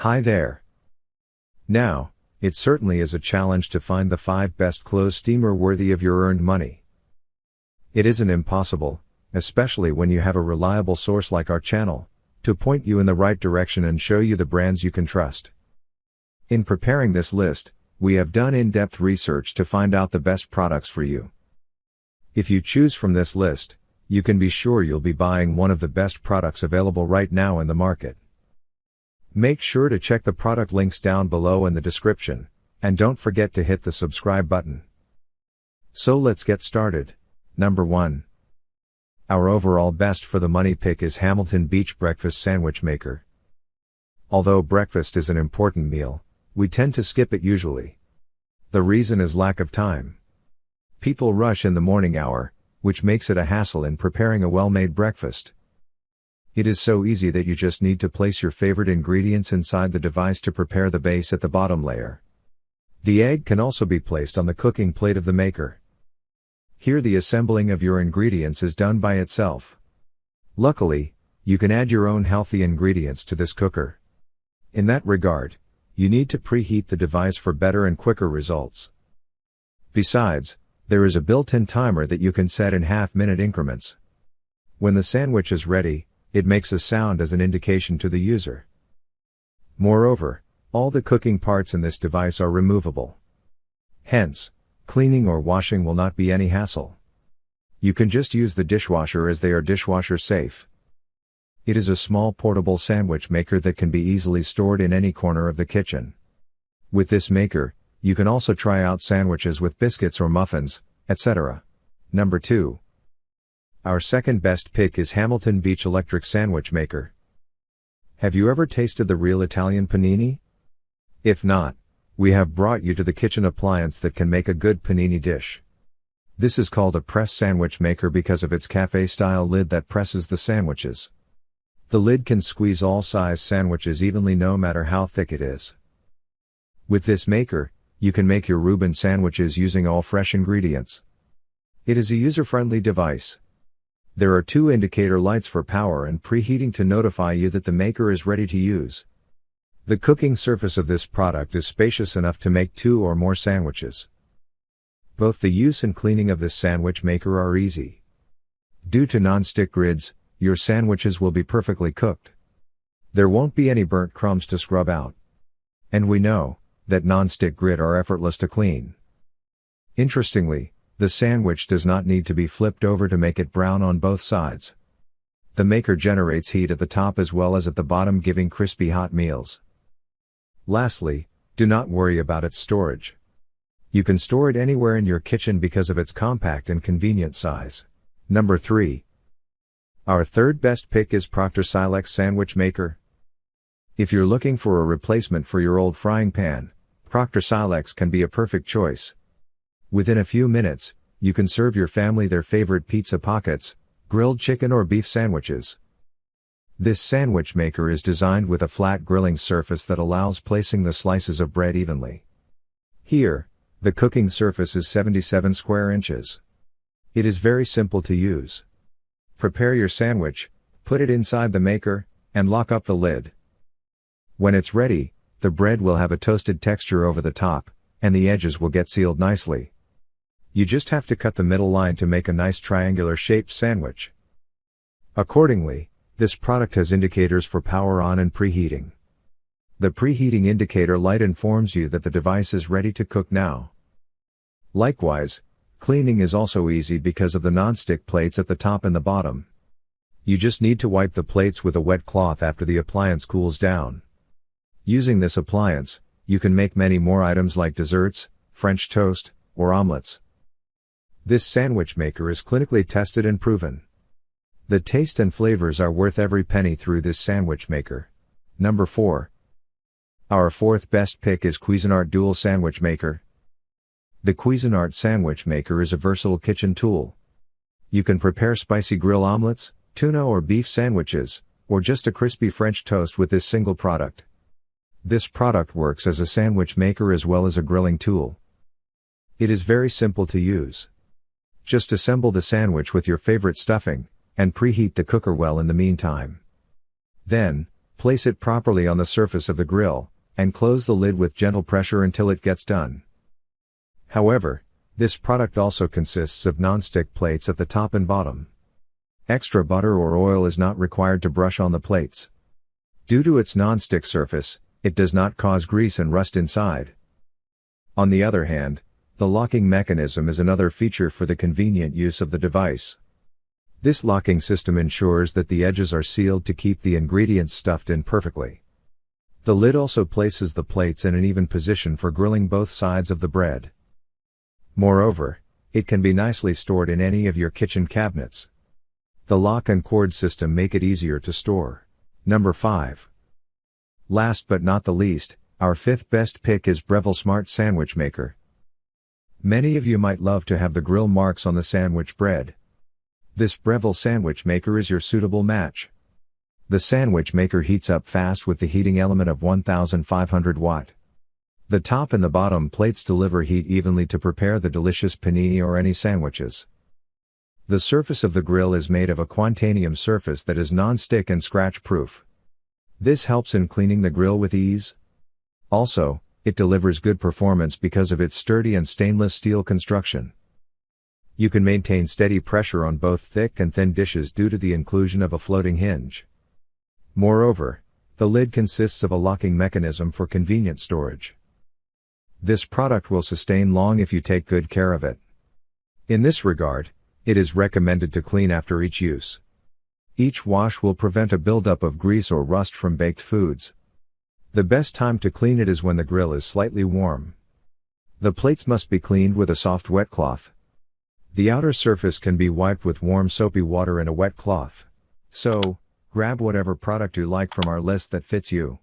Hi there. Now, it certainly is a challenge to find the 5 best clothes steamer worthy of your earned money. It isn't impossible, especially when you have a reliable source like our channel, to point you in the right direction and show you the brands you can trust. In preparing this list, we have done in-depth research to find out the best products for you. If you choose from this list, you can be sure you'll be buying one of the best products available right now in the market. Make sure to check the product links down below in the description, and don't forget to hit the subscribe button. So let's get started. Number 1. Our overall best for the money pick is Hamilton Beach Breakfast Sandwich Maker. Although breakfast is an important meal, we tend to skip it usually. The reason is lack of time. People rush in the morning hour, which makes it a hassle in preparing a well-made breakfast. It is so easy that you just need to place your favorite ingredients inside the device to prepare the base at the bottom layer. The egg can also be placed on the cooking plate of the maker. Here the assembling of your ingredients is done by itself. Luckily, you can add your own healthy ingredients to this cooker. In that regard, you need to preheat the device for better and quicker results. Besides, there is a built-in timer that you can set in half-minute increments. When the sandwich is ready, it makes a sound as an indication to the user. Moreover, all the cooking parts in this device are removable. Hence, cleaning or washing will not be any hassle. You can just use the dishwasher as they are dishwasher safe. It is a small portable sandwich maker that can be easily stored in any corner of the kitchen. With this maker, you can also try out sandwiches with biscuits or muffins, etc. Number 2. Our second best pick is Hamilton Beach Electric Sandwich Maker. Have you ever tasted the real Italian panini? If not, we have brought you to the kitchen appliance that can make a good panini dish. This is called a press sandwich maker because of its cafe-style lid that presses the sandwiches. The lid can squeeze all size sandwiches evenly no matter how thick it is. With this maker, you can make your Reuben sandwiches using all fresh ingredients. It is a user-friendly device. There are 2 indicator lights for power and preheating to notify you that the maker is ready to use. The cooking surface of this product is spacious enough to make 2 or more sandwiches. Both the use and cleaning of this sandwich maker are easy. Due to non-stick grids, your sandwiches will be perfectly cooked. There won't be any burnt crumbs to scrub out. And we know that non-stick grid are effortless to clean. Interestingly, the sandwich does not need to be flipped over to make it brown on both sides. The maker generates heat at the top as well as at the bottom, giving crispy hot meals. Lastly, do not worry about its storage. You can store it anywhere in your kitchen because of its compact and convenient size. Number 3. Our third best pick is Proctor-Silex Sandwich Maker. If you're looking for a replacement for your old frying pan, Proctor-Silex can be a perfect choice. Within a few minutes, you can serve your family their favorite pizza pockets, grilled chicken or beef sandwiches. This sandwich maker is designed with a flat grilling surface that allows placing the slices of bread evenly. Here, the cooking surface is 77 square inches. It is very simple to use. Prepare your sandwich, put it inside the maker, and lock up the lid. When it's ready, the bread will have a toasted texture over the top, and the edges will get sealed nicely. You just have to cut the middle line to make a nice triangular-shaped sandwich. Accordingly, this product has indicators for power on and preheating. The preheating indicator light informs you that the device is ready to cook now. Likewise, cleaning is also easy because of the non-stick plates at the top and the bottom. You just need to wipe the plates with a wet cloth after the appliance cools down. Using this appliance, you can make many more items like desserts, French toast, or omelets. This sandwich maker is clinically tested and proven. The taste and flavors are worth every penny through this sandwich maker. Number 4. Our fourth best pick is Cuisinart Dual Sandwich Maker. The Cuisinart Sandwich Maker is a versatile kitchen tool. You can prepare spicy grill omelets, tuna or beef sandwiches, or just a crispy French toast with this single product. This product works as a sandwich maker as well as a grilling tool. It is very simple to use. Just assemble the sandwich with your favorite stuffing, and preheat the cooker well in the meantime. Then, Place it properly on the surface of the grill, and close the lid with gentle pressure until it gets done. However, this product also consists of non-stick plates at the top and bottom. Extra butter or oil is not required to brush on the plates. Due to its non-stick surface, it does not cause grease and rust inside. On the other hand, the locking mechanism is another feature for the convenient use of the device. This locking system ensures that the edges are sealed to keep the ingredients stuffed in perfectly. The lid also places the plates in an even position for grilling both sides of the bread. Moreover, it can be nicely stored in any of your kitchen cabinets. The lock and cord system make it easier to store. Number 5. Last but not the least, our fifth best pick is Breville Smart Sandwich Maker. Many of you might love to have the grill marks on the sandwich bread. This Breville sandwich maker is your suitable match. The sandwich maker heats up fast with the heating element of 1500 watt. The top and the bottom plates deliver heat evenly to prepare the delicious panini or any sandwiches. The surface of the grill is made of a Quantanium surface that is non-stick and scratch-proof. This helps in cleaning the grill with ease. Also, it delivers good performance because of its sturdy and stainless steel construction. You can maintain steady pressure on both thick and thin dishes due to the inclusion of a floating hinge. Moreover, the lid consists of a locking mechanism for convenient storage. This product will sustain long if you take good care of it. In this regard, it is recommended to clean after each use. Each wash will prevent a buildup of grease or rust from baked foods. The best time to clean it is when the grill is slightly warm. The plates must be cleaned with a soft wet cloth. The outer surface can be wiped with warm soapy water and a wet cloth. So, grab whatever product you like from our list that fits you.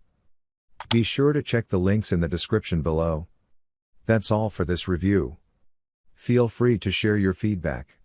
Be sure to check the links in the description below. That's all for this review. Feel free to share your feedback.